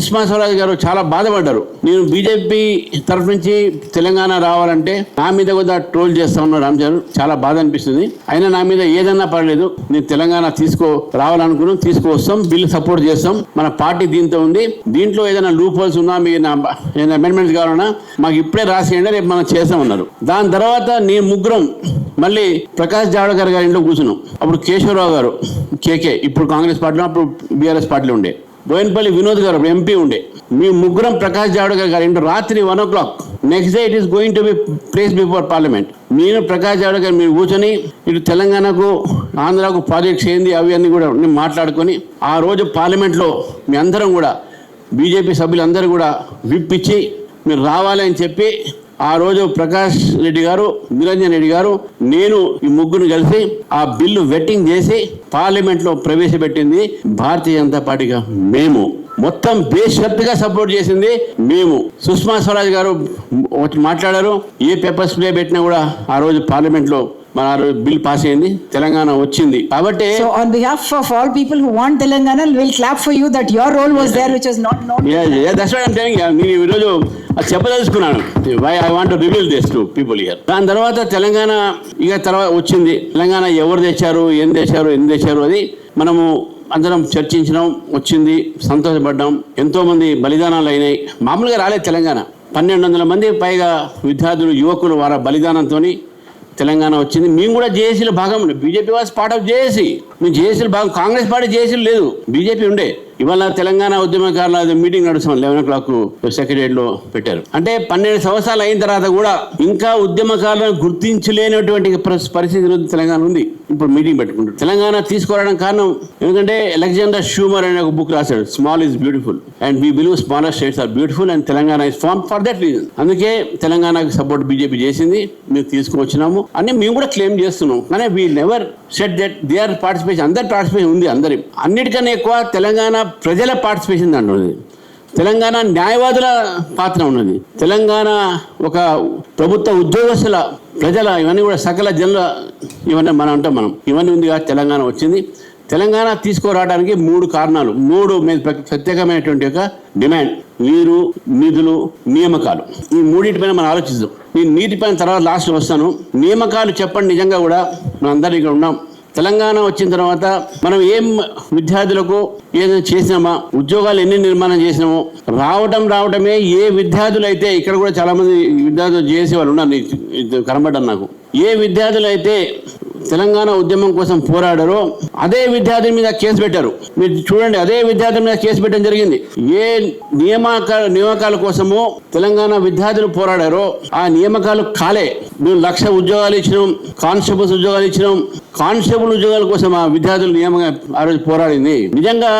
సుష్మా స్వరాజ్ గారు చాలా బాధపడ్డారు. నేను బీజేపీ తరఫు నుంచి తెలంగాణ రావాలంటే నా మీద కూడా ట్రోల్ చేస్తా ఉన్నారు రామచారు. చాలా బాధ అనిపిస్తుంది. అయినా నా మీద ఏదన్నా పర్లేదు, నేను తెలంగాణ రావాలనుకున్నాం, తీసుకువస్తాం, బిల్లు సపోర్ట్ చేస్తాం. మన పార్టీ దీంతో ఉంది. దీంట్లో ఏదైనా లూప్ హోల్స్ ఉన్నా, మీకు ఏదైనా అమెండ్మెంట్స్ కావాలన్నా మాకు ఇప్పుడే రాసేయండి, రేపు మనం చేస్తామన్నారు. దాని తర్వాత నేను ముగ్గురం మళ్ళీ ప్రకాష్ జావడేకర్ గారి ఇంట్లో కూర్చున్నాం. అప్పుడు కేశవరావు గారు కేకే, ఇప్పుడు కాంగ్రెస్ పార్టీలో, అప్పుడు బీఆర్ఎస్ పార్టీలో ఉండే. బోయినపల్లి వినోద్ గారు ఎంపీ ఉండే. మీ ముగ్గురం ప్రకాష్ జావడేకర్ గారి ఇంట్లో రాత్రి 1 o'clock, next day it is going to be place before parliament. నేను ప్రకాష్ జావడేకర్ మీరు కూర్చొని ఇటు తెలంగాణకు ఆంధ్రాకు ప్రాజెక్ట్స్ ఏంది అవి అన్నీ కూడా మాట్లాడుకొని ఆ రోజు పార్లమెంట్లో మీ అందరం కూడా బీజేపీ సభ్యులందరూ కూడా విప్ ఇచ్చి మీరు రావాలి అని చెప్పి ఆ రోజు ప్రకాష్ రెడ్డి గారు, నిరంజన్ రెడ్డి గారు, నేను ఈ ముగ్గురు కలిసి ఆ బిల్లు వెట్టింగ్ చేసి పార్లమెంట్లో ప్రవేశపెట్టింది భారతీయ జనతా పార్టీగా మేము. మొత్తం బేషరతుగా సపోర్ట్ చేసింది మేము. సుష్మా స్వరాజ్ గారు మాట్లాడారు. ఏ పేపర్స్ ప్లే పెట్టినా కూడా ఆ రోజు పార్లమెంట్లో మన బిల్ పాస్ అయింది, తెలంగాణ వచ్చింది. కాబట్టి so on behalf of all people who want Telangana, we'll clap for you that your role was there, which was not that's what I'm telling you. నేను ఈరోజు చెప్పదలుచుకున్నాను. why I want to reveal this to people here. దాని తర్వాత తెలంగాణ తర్వాత వచ్చింది. తెలంగాణ ఎవరు తెచ్చారు, ఏం తెచ్చారు అది మనము అందరం చర్చించడం, వచ్చింది, సంతోషపడ్డాం. ఎంతో మంది బలిదానాలు అయినాయి. మామూలుగా రాలేదు తెలంగాణ. 1200 మంది పైగా విద్యార్థులు, యువకులు వారి బలిదానంతో తెలంగాణ వచ్చింది. మేము కూడా జేఏసీలో భాగం ఉండే. BJP was part of JAC. మేము జేఏసీలో భాగం. కాంగ్రెస్ పార్టీ జేఏసీలో లేదు, బీజేపీ ఉండే. ఇవాళ తెలంగాణ ఉద్యమకారుల మీటింగ్ నడుస్తాం 11 o'clock సెక్రటరియట్లో పెట్టారు. అంటే 12 సంవత్సరాలు అయిన తర్వాత కూడా ఇంకా ఉద్యమకారులను గుర్తించలేనటువంటి పరిస్థితి తెలంగాణ ఉంది. ఇప్పుడు మీటింగ్ పెట్టుకుంటారు. తెలంగాణ తీసుకురావడం కారణం ఎందుకంటే అలెగ్జాండర్ షూమర్ అనే ఒక బుక్ రాశాడు, small is beautiful and we believe smaller states are beautiful and Telangana is form for that reason. అందుకే తెలంగాణకు సపోర్ట్ బీజేపీ చేసింది, మేము తీసుకువచ్చినాము అని మేము కూడా క్లెయిమ్ చేస్తున్నాం. కానీ we never set that they are participation. అందరి పార్టిసిపేషన్ ఉంది. అందరి అన్నిటికన్నా ఎక్కువ తెలంగాణ ప్రజల పార్టిసిపేషన్ దాంట్లో ఉంది. తెలంగాణ న్యాయవాదుల పాత్ర ఉన్నది. తెలంగాణ ఒక ప్రభుత్వ ఉద్యోగస్తుల, ప్రజల, ఇవన్నీ కూడా సకల జనుల, ఇవన్నీ మనం అంటాం. ఇవన్నీ ఉంది కాబట్టి తెలంగాణ వచ్చింది. తెలంగాణ తీసుకురావడానికి 3 కారణాలు, 3 ప్రత్యేకమైనటువంటి ఒక డిమాండ్: నీరు, నిధులు, నియామకాలు. ఈ 3 మనం ఆలోచిస్తాం. నేను నీటి పైన తర్వాత లాస్ట్ వస్తాను. నియామకాలు చెప్పండి. నిజంగా కూడా మనం అందరం ఇక్కడ ఉన్నాం. తెలంగాణ వచ్చిన తర్వాత మనం ఏం విద్యార్థులకు ఏదైనా చేసినామా, ఉద్యోగాలు ఎన్ని నిర్మాణం చేసినామో, రావటమే. ఏ విద్యార్థులు అయితే ఇక్కడ కూడా చాలా మంది విద్యార్థులు చేసే వాళ్ళు ఉన్నారు, కనబడ్డారు నాకు. ఏ విద్యార్థులు అయితే తెలంగాణ ఉద్యమం కోసం పోరాడారో అదే విద్యార్థి మీద కేసు పెట్టారు. మీరు చూడండి, అదే విద్యార్థి మీద కేసు పెట్టడం జరిగింది. ఏ నియామకాల కోసమో తెలంగాణ విద్యార్థులు పోరాడారో ఆ నియామకాలు కాలే. మేము 1,00,000 ఉద్యోగాలు ఇచ్చినాం, కానిస్టేబుల్స్ ఉద్యోగాలు ఇచ్చినాం. కానిస్టేబుల్ ఉద్యోగాల కోసం ఆ విద్యార్థులు నియామకం ఆ రోజు పోరాడింది. నిజంగా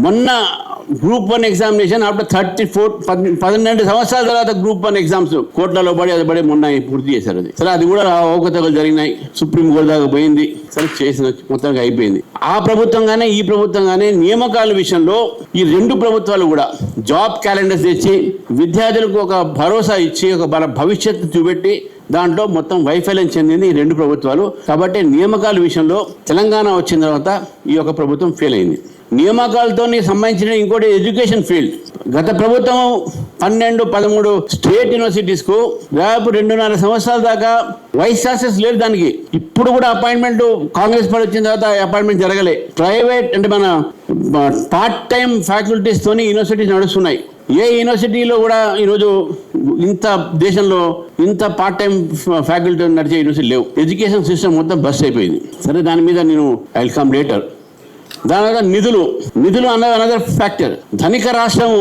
మొన్న గ్రూప్ 1 ఎగ్జామినేషన్ ఆఫ్టర్ 12 సంవత్సరాల తర్వాత గ్రూప్ 1 ఎగ్జామ్స్ కోట్లలో పడి మొన్న పూర్తి చేశారు. అది సరే, అది కూడా అవకతవకలు జరిగినాయి. సుప్రీం కోర్టు దాకా పోయింది. సరే, చేసిన మొత్తంగా అయిపోయింది. ఆ ప్రభుత్వంగానే ఈ ప్రభుత్వంగానే నియామకాల విషయంలో ఈ 2 ప్రభుత్వాలు కూడా జాబ్ క్యాలెండర్స్ తెచ్చి విద్యార్థులకు ఒక భరోసా ఇచ్చి ఒక భవిష్యత్తు చూపెట్టి దాంట్లో మొత్తం వైఫల్యం చెందింది ఈ 2 ప్రభుత్వాలు. కాబట్టి నియామకాల విషయంలో తెలంగాణ వచ్చిన తర్వాత ఈ యొక్క ప్రభుత్వం ఫెయిల్ అయింది. నియామకాలతో సంబంధించిన ఇంకోటి ఎడ్యుకేషన్ ఫీల్డ్. గత ప్రభుత్వం 12-13 స్టేట్ యూనివర్సిటీస్కు దాదాపు 2.5 సంవత్సరాల దాకా వైస్ ఛాన్సలర్స్ లేరు. దానికి ఇప్పుడు కూడా అపాయింట్మెంట్ కాంగ్రెస్ పార్టీ వచ్చిన తర్వాత అపాయింట్మెంట్ జరగలే. ప్రైవేట్ అంటే మన పార్ట్ టైం ఫ్యాకల్టీస్ తోని యూనివర్సిటీస్ నడుస్తున్నాయి. ఏ యూనివర్సిటీలో కూడా ఈరోజు దేశంలో ఇంత పార్ట్ టైం ఫ్యాకల్టీ నడిచే యూనివర్సిటీ లేవు. ఎడ్యుకేషన్ సిస్టమ్ మొత్తం బస్ అయిపోయింది. సరే, దాని మీద నేను ఐ విల్ కమ్ లేటర్. దాని తర్వాత నిధులు అన్నది అనదర్ ఫ్యాక్టర్. ధనిక రాష్ట్రము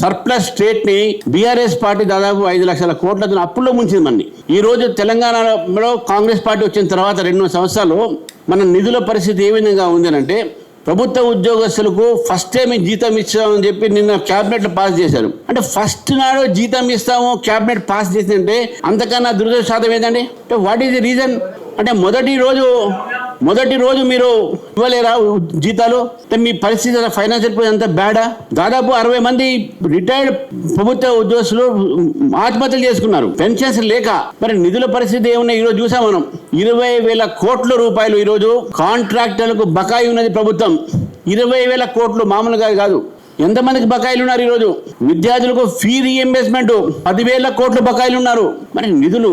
సర్ప్లస్ స్టేట్ ని బీఆర్ఎస్ పార్టీ దాదాపు 5 లక్షల కోట్లతో అప్పుల్లో ముంచింది మనని. ఈ రోజు తెలంగాణలో కాంగ్రెస్ పార్టీ వచ్చిన తర్వాత 2 సంవత్సరాలు మన నిధుల పరిస్థితి ఏ విధంగా ఉంది అంటే, ప్రభుత్వ ఉద్యోగస్తులకు ఫస్ట్ టైం జీతం ఇస్తామని చెప్పి నిన్న క్యాబినెట్ లో పాస్ చేశారు. అంటే ఫస్ట్ నాడు జీతం ఇస్తాము క్యాబినెట్ పాస్ చేసిందంటే అంతకన్నా దురదృష్టం ఏంటండి? అంటే వాట్ ఈస్ ది రీజన్? అంటే మొదటి రోజు మీరు ఇవ్వలేరా జీతాలు? మీ పరిస్థితి ఫైనాన్షియల్ అంతా బ్యాడా? దాదాపు 60 మంది రిటైర్డ్ ప్రభుత్వ ఉద్యోగస్తులు ఆత్మహత్యలు చేసుకున్నారు పెన్షన్స్ లేక. మరి నిధుల పరిస్థితి ఏమున్నాయి? ఈరోజు చూసాం మనం 20,000 కోట్ల రూపాయలు ఈరోజు కాంట్రాక్టర్లకు బకాయి ఉన్నది ప్రభుత్వం. 20,000 కోట్లు మామూలుగా కాదు. ఎంతమందికి బకాయిలు ఉన్నారు ఈరోజు? విద్యార్థులకు ఫీ రీఎంబర్స్మెంట్ 10,000 కోట్ల బకాయిలు ఉన్నారు. మన నిధులు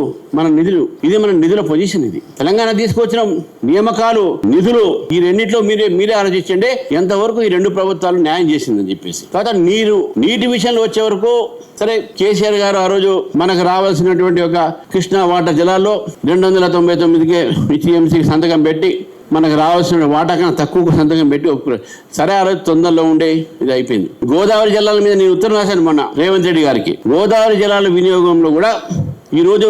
ఇది మన నిధుల పొజిషన్. ఇది తెలంగాణ తీసుకొచ్చిన నియామకాలు, నిధులు, ఈ రెండిట్లో మీరే ఆలోచించండి ఎంతవరకు ఈ రెండు ప్రభుత్వాలు న్యాయం చేసిందని చెప్పేసి. తర్వాత నీటి విషయంలో వచ్చే వరకు సరే, కేసీఆర్ గారు ఆ రోజు మనకు రావాల్సినటువంటి ఒక కృష్ణా వాటర్ జలాల్లో 299కి టీఎంసీకి సంతకం పెట్టి మనకు రావాల్సిన వాటా కన్నా తక్కువ సంతకం పెట్టి ఒప్పుకున్నారు. సరే, ఆ రోజు తొందరలో ఉండే ఇది అయిపోయింది. గోదావరి జలాల మీద నేను ఉత్తరం రాశాను మొన్న రేవంత్ రెడ్డి గారికి. గోదావరి జలాల వినియోగంలో కూడా ఈరోజు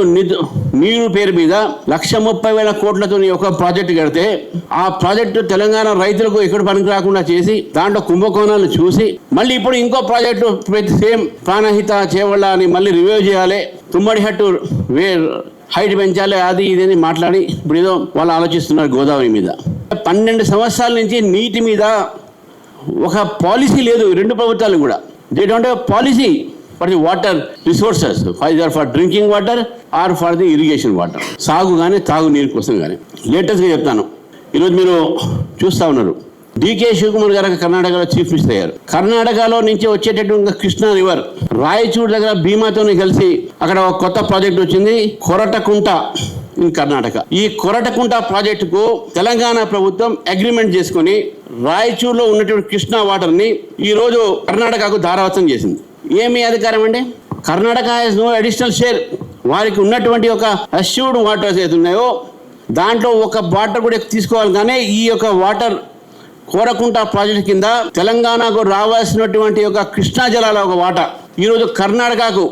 నీరు పేరు మీద 1,30,000 కోట్లతో ఒక ప్రాజెక్టు కడితే ఆ ప్రాజెక్టు తెలంగాణ రైతులకు ఎక్కడ పనికి రాకుండా చేసి దాంట్లో కుంభకోణాలు చూసి మళ్ళీ ఇప్పుడు ఇంకో ప్రాజెక్టు సేమ్ ప్రాణహిత చేవళ్ళ అని మళ్ళీ రివ్యూ చేయాలి, తుమ్మడి హట్టు హైట్ పెంచాలి, అది ఇదని మాట్లాడి ఇప్పుడు ఏదో వాళ్ళు ఆలోచిస్తున్నారు గోదావరి మీద. 12 సంవత్సరాల నుంచి నీటి మీద ఒక పాలసీ లేదు రెండు ప్రభుత్వాలు కూడా. They don't have policy for the water resources, either for drinking water or for the irrigation water, సాగు కానీ తాగునీరు కోసం కానీ. లేటెస్ట్గా చెప్తాను, ఈరోజు మీరు చూస్తూ ఉన్నారు డికే శివకుమార్ గారు కర్ణాటకలో చీఫ్ మినిస్టర్ అయ్యారు. కర్ణాటకలో నుంచి వచ్చేటటువంటి కృష్ణా రివర్ రాయచూర్ దగ్గర భీమాతో కలిసి అక్కడ ఒక కొత్త ప్రాజెక్ట్ వచ్చింది, కొరటకుంట ఇన్ కర్ణాటక. ఈ కొరటకుంట ప్రాజెక్టుకు తెలంగాణ ప్రభుత్వం అగ్రిమెంట్ చేసుకుని రాయచూర్లో ఉన్నటువంటి కృష్ణా వాటర్ని ఈరోజు కర్ణాటకకు ధారావతం చేసింది. ఏమి అధికారం అండి? Karnataka has no additional share. వారికి ఉన్నటువంటి ఒక అష్యూర్డ్ వాటర్స్ ఏది ఉన్నాయో దాంట్లో ఒక వాటర్ కూడా తీసుకోవాలి. కానీ ఈ యొక్క వాటర్ కోరకుంట ప్రాజెక్టు కింద తెలంగాణకు రావాల్సినటువంటి ఒక కృష్ణా జలాల ఒక వాటర్ ఈరోజు కర్ణాటకకు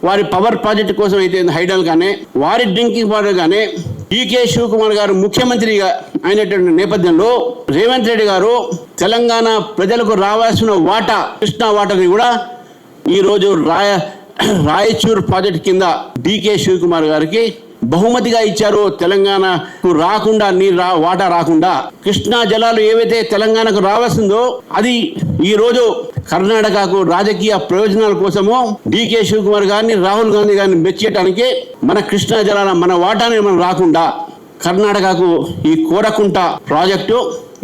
వారి పవర్ ప్రాజెక్టు కోసం అయితే హైడల్ కానీ వారి డ్రింకింగ్ వాటర్ కానీ డికే శివకుమార్ గారు ముఖ్యమంత్రిగా అయినటువంటి నేపథ్యంలో రేవంత్ రెడ్డి గారు తెలంగాణ ప్రజలకు రావాల్సిన వాటా కృష్ణా వాటర్ని కూడా ఈరోజు రాయచూర్ ప్రాజెక్టు కింద డికే శివకుమార్ గారికి బహుమతిగా ఇచ్చారు. తెలంగాణకు రాకుండా వాటా రాకుండా కృష్ణా జలాలు ఏవైతే తెలంగాణకు రావాల్సిందో అది ఈరోజు కర్ణాటకకు రాజకీయ ప్రయోజనాల కోసము డికే శివకుమార్ గారిని, రాహుల్ గాంధీ గారిని మెచ్చేయడానికి మన కృష్ణా జలాల మన వాటాని మనం రాకుండా కర్ణాటకకు ఈ కోరకుంట ప్రాజెక్టు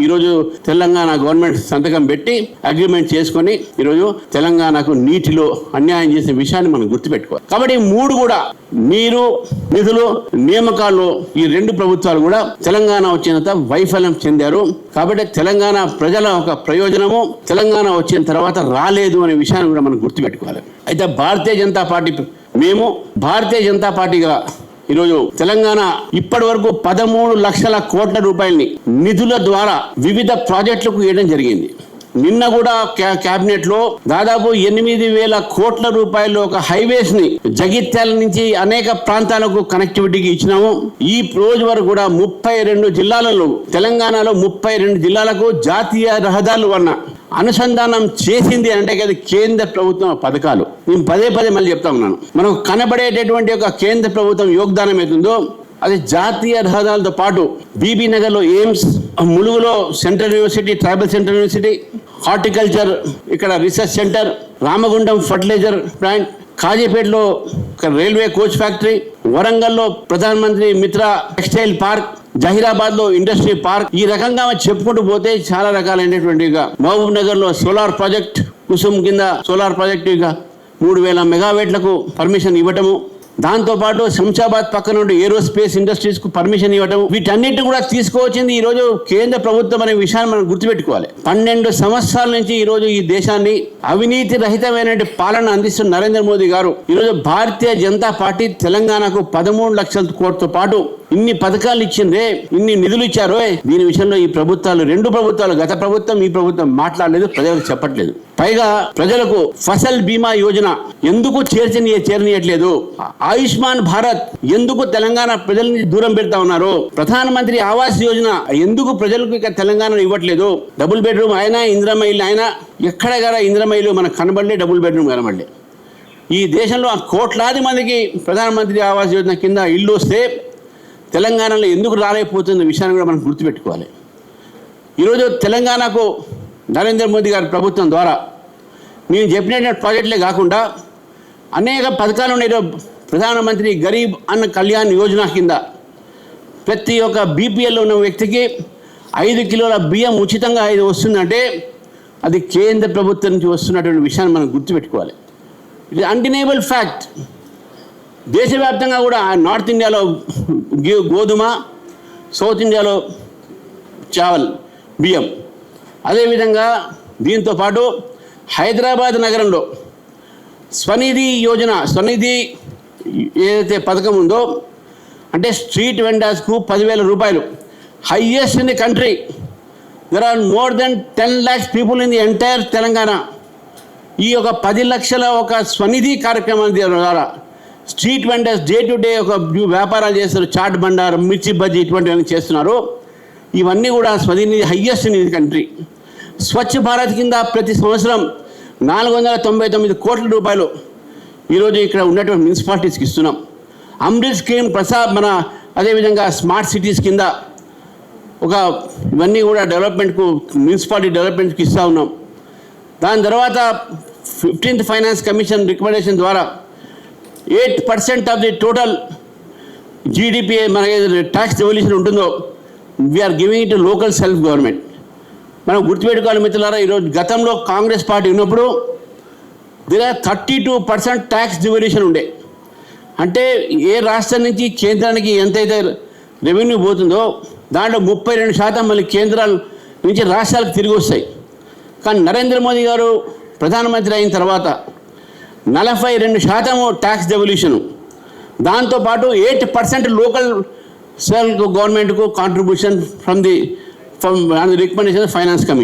ఈరోజు తెలంగాణ గవర్నమెంట్ సంతకం పెట్టి అగ్రిమెంట్ చేసుకొని ఈరోజు తెలంగాణకు నీటిలో అన్యాయం చేసే విషయాన్ని మనం గుర్తుపెట్టుకోవాలి. కాబట్టి మూడు కూడా నీరు, నిధులు, నియామకాల్లో ఈ రెండు ప్రభుత్వాలు కూడా తెలంగాణ వచ్చినంత వైఫల్యం చెందారు. కాబట్టి తెలంగాణ ప్రజల ఒక ప్రయోజనము తెలంగాణ వచ్చిన తర్వాత రాలేదు అనే విషయాన్ని కూడా మనం గుర్తుపెట్టుకోవాలి. అయితే భారతీయ జనతా పార్టీగా ఈరోజు తెలంగాణ ఇప్పటి వరకు 13 లక్షల కోట్ల రూపాయలని నిధుల ద్వారా వివిధ ప్రాజెక్టులకు ఇవ్వడం జరిగింది. నిన్న కూడా కేబినెట్ లో దాదాపు 8,000 కోట్ల రూపాయలు ఒక హైవేస్ ని జగిత్యాల నుంచి అనేక ప్రాంతాలకు కనెక్టివిటీకి ఇచ్చినాము. ఈ రోజు వరకు కూడా 32 జిల్లాలలో తెలంగాణలో 32 జిల్లాలకు జాతీయ రహదారులు వల్ల అనుసంధానం చేసింది అంటే అది కేంద్ర ప్రభుత్వం పథకాలు. నేను పదే మళ్ళీ చెప్తా ఉన్నాను, మనకు కనబడేటటువంటి ఒక కేంద్ర ప్రభుత్వం యోగదానం అవుతుందో అది జాతీయ రహదారులతో పాటు బీబీ నగర్లో ఎయిమ్స్, ములుగులో central university, tribal central university, horticulture ఇక్కడ research centre, Ramagundam fertiliser plant, కాజీపేటలో రైల్వే కోచ్ ఫ్యాక్టరీ, వరంగల్లో ప్రధానమంత్రి మిత్ర టెక్స్టైల్ పార్క్, జహీరాబాద్ లో ఇండస్ట్రీ పార్క్. ఈ రకంగా చెప్పుకుంటూ పోతే చాలా రకాలైనటువంటి మహబూబ్ నగర్ లో సోలార్ ప్రాజెక్ట్, కుసుమ్ కింద సోలార్ ప్రాజెక్టు 3,000 మెగావాట్లకు పర్మిషన్ ఇవ్వటము, దాంతోపాటు శంషాబాద్ పక్క నుండి ఏరోస్పేస్ ఇండస్ట్రీస్ కు పర్మిషన్ ఇవ్వటం, వీటన్నిటిని కూడా తీసుకువచ్చింది ఈ రోజు కేంద్ర ప్రభుత్వం అనే విషయాన్ని మనం గుర్తుపెట్టుకోవాలి. 12 సంవత్సరాల నుంచి ఈ రోజు ఈ దేశాన్ని అవినీతి రహితమైన పాలన అందిస్తున్న నరేంద్ర మోదీ గారు ఈరోజు భారతీయ జనతా పార్టీ తెలంగాణకు 13 లక్షల కోట్లతో పాటు ఇన్ని పథకాలు ఇచ్చిందే, ఇన్ని నిధులు ఇచ్చారో దీని విషయంలో ఈ ప్రభుత్వాలు, రెండు ప్రభుత్వాలు, గత ప్రభుత్వం ఈ ప్రభుత్వం మాట్లాడలేదు, ప్రజలకు చెప్పట్లేదు. పైగా ప్రజలకు ఫసల్ బీమా యోజన ఎందుకు చేరనీయట్లేదు, ఆయుష్మాన్ భారత్ ఎందుకు తెలంగాణ ప్రజల్ని దూరం పెడతా ఉన్నారు, ప్రధానమంత్రి ఆవాస్ యోజన ఎందుకు ప్రజలకు ఇక తెలంగాణ ఇవ్వట్లేదు, డబుల్ బెడ్రూమ్ అయినా ఇందిరమ్మ ఇల్లు అయినా ఎక్కడ కదా ఇందిరమ్మ ఇల్లు మనకు కనబడలే, డబుల్ బెడ్రూమ్ కనబడలే. ఈ దేశంలో కోట్లాది మందికి ప్రధానమంత్రి ఆవాస్ యోజన కింద ఇల్లు వస్తే తెలంగాణలో ఎందుకు రాలేకపోతున్న విషయాన్ని కూడా మనం గుర్తుపెట్టుకోవాలి. ఈరోజు తెలంగాణకు నరేంద్ర మోదీ గారి ప్రభుత్వం ద్వారా మేము చెప్పిన ప్రాజెక్టులే కాకుండా అనేక పథకాలు ఉన్నాయి. ప్రధానమంత్రి గరీబ్ అన్న కళ్యాణ్ యోజన కింద ప్రతి ఒక్క బీపీఎల్లో ఉన్న వ్యక్తికి 5 కిలోల బియ్యం ఉచితంగా వస్తుందంటే అది కేంద్ర ప్రభుత్వం నుంచి వస్తున్నటువంటి విషయాన్ని మనం గుర్తుపెట్టుకోవాలి. ఇది అన్డినైబుల్ ఫ్యాక్ట్. దేశవ్యాప్తంగా కూడా నార్త్ ఇండియాలో గోధుమ, సౌత్ ఇండియాలో చావల్ బియ్యం, అదేవిధంగా దీంతో పాటు హైదరాబాద్ నగరంలో స్వనిధి యోజన, స్వనిధి ఏదైతే పథకం ఉందో, అంటే స్ట్రీట్ వెండర్స్కు 10,000 రూపాయలు, highest in the country. There are more than 10 lakhs people in the entire Telangana. ఈ ఒక 10 లక్షల ఒక స్వనిధి కార్యక్రమం ద్వారా street vendors day to day ఒక వ్యాపారాలు చేస్తారు, చాట్ బండారం, మిర్చి బజ్జీ ఇటువంటివన్నీ చేస్తున్నారు. ఇవన్నీ కూడా Svanidhi highest in the country. Swachh Bharat కింద ప్రతి సంవత్సరం 499 కోట్ల రూపాయలు ఈరోజు ఇక్కడ ఉన్నటువంటి మున్సిపాలిటీస్కి ఇస్తున్నాం. అమృత్ స్కీమ్ మన అదేవిధంగా స్మార్ట్ సిటీస్ కింద ఒక ఇవన్నీ కూడా డెవలప్మెంట్కు, మున్సిపాలిటీ డెవలప్మెంట్కి ఇస్తూ ఉన్నాం. దాని తర్వాత 15th ఫైనాన్స్ కమిషన్ రికమెండేషన్ ద్వారా 8% ఆఫ్ ది టోటల్ జీడిపి మన ట్యాక్స్ రెవల్యూషన్ ఉంటుందో we are giving it local self government. మనం గుర్తుపెట్టుకోవాలి మిత్రులారా, ఈరోజు గతంలో కాంగ్రెస్ పార్టీ ఉన్నప్పుడు దీని 32% ట్యాక్స్ డివల్యూషన్ ఉండే. అంటే ఏ రాష్ట్రం నుంచి కేంద్రానికి ఎంతైతే రెవెన్యూ పోతుందో దాంట్లో 32% మళ్ళీ కేంద్రాల నుంచి రాష్ట్రాలకు తిరిగి వస్తాయి. కానీ నరేంద్ర మోదీ గారు ప్రధానమంత్రి అయిన తర్వాత 42% ట్యాక్స్ డెవల్యూషను, దాంతోపాటు 8% లోకల్ సెల్ఫ్ గవర్నమెంట్కు contribution from the recommendation finance commission.